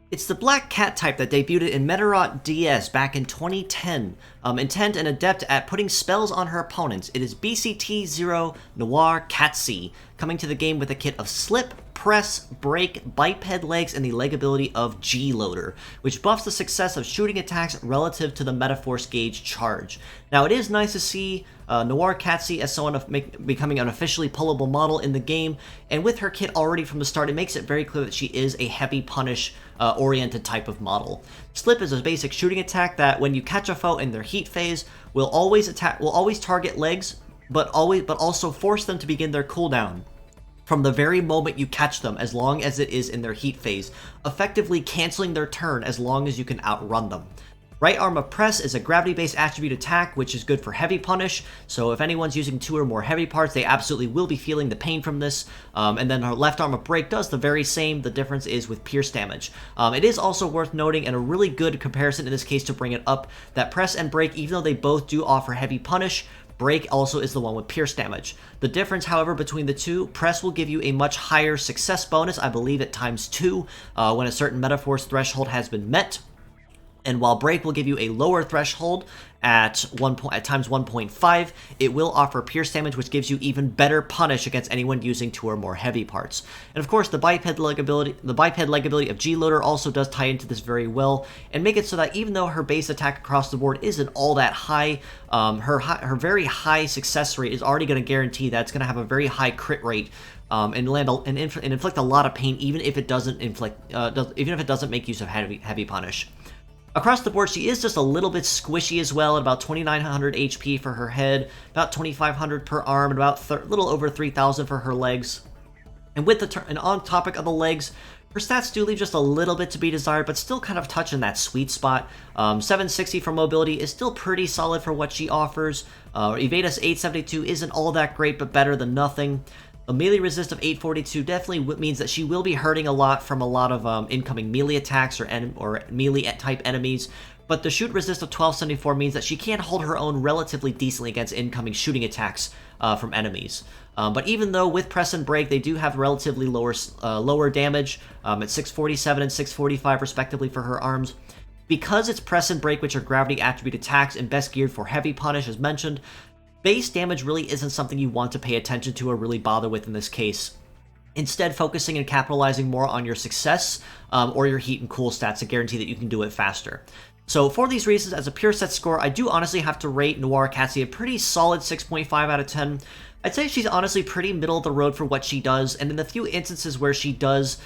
It's the Black Cat type that debuted in Medarot DS back in 2010. Intent and adept at putting spells on her opponents. It is BCT00 Noir Katze, coming to the game with a kit of Slip, Press, Break, Biped Legs, and the leg ability of G-Loader, which buffs the success of shooting attacks relative to the Metaforce Gauge charge. Now, it is nice to see Noir Katze as someone becoming an officially pullable model in the game, and with her kit already from the start, it makes it very clear that she is a heavy punish oriented type of model. Slip is a basic shooting attack that, when you catch a foe in their heat phase, will always target legs, but also force them to begin their cooldown from the very moment you catch them, as long as it is in their heat phase, effectively canceling their turn as long as you can outrun them. Right Arm of Press is a gravity-based attribute attack, which is good for heavy punish, so if anyone's using 2 or more heavy parts, they absolutely will be feeling the pain from this. And then her Left Arm of Break does the very same, the difference is with pierce damage. It is also worth noting, and a really good comparison in this case to bring it up, that Press and Break, even though they both do offer heavy punish, Break also is the one with pierce damage. The difference, however, between the two, Press will give you a much higher success bonus, I believe at ×2, when a certain Metaforce threshold has been met. And while Break will give you a lower threshold at ×1.5, it will offer pierce damage, which gives you even better punish against anyone using 2 or more heavy parts. And of course, the biped leg ability of G-Loader also does tie into this very well, and make it so that even though her base attack across the board isn't all that high, her very high success rate is already going to guarantee that it's going to have a very high crit rate. And inflict a lot of pain, even if it doesn't make use of heavy punish. Across the board, she is just a little bit squishy as well, at about 2,900 HP for her head, about 2,500 per arm, and about a little over 3,000 for her legs. And on topic of the legs, her stats do leave just a little bit to be desired, but still kind of touching that sweet spot. 760 for mobility is still pretty solid for what she offers. Evadus 872 isn't all that great, but better than nothing. A melee resist of 842 definitely means that she will be hurting a lot from a lot of incoming melee attacks or melee-type enemies, but the shoot resist of 1274 means that she can hold her own relatively decently against incoming shooting attacks from enemies. But even though with Press and Break they do have relatively lower damage at 647 and 645 respectively for her arms, because it's Press and Break, which are gravity attribute attacks and best geared for heavy punish as mentioned, base damage really isn't something you want to pay attention to or really bother with in this case. Instead, focusing and capitalizing more on your success or your heat and cool stats to guarantee that you can do it faster. So for these reasons, as a pure set score, I do honestly have to rate Noir Katze a pretty solid 6.5 out of 10. I'd say she's honestly pretty middle of the road for what she does, and in the few instances where she does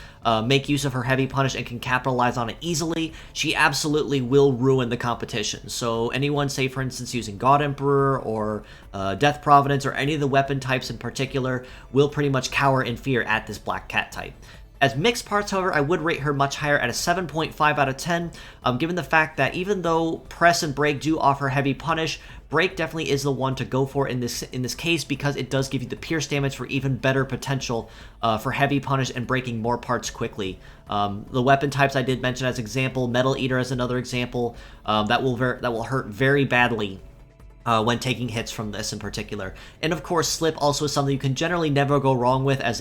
make use of her heavy punish and can capitalize on it easily, she absolutely will ruin the competition. So anyone, say for instance using God Emperor or Death Providence or any of the weapon types in particular, will pretty much cower in fear at this Black Cat type. As mixed parts, however, I would rate her much higher at a 7.5 out of 10, given the fact that even though Press and Break do offer heavy punish, Break definitely is the one to go for in this case because it does give you the pierce damage for even better potential for heavy punish and breaking more parts quickly. The weapon types I did mention as example, Metal Eater as another example, that will hurt very badly when taking hits from this in particular. And of course, Slip also is something you can generally never go wrong with as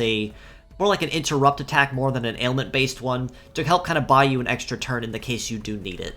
more like an interrupt attack more than an ailment-based one, to help kind of buy you an extra turn in the case you do need it.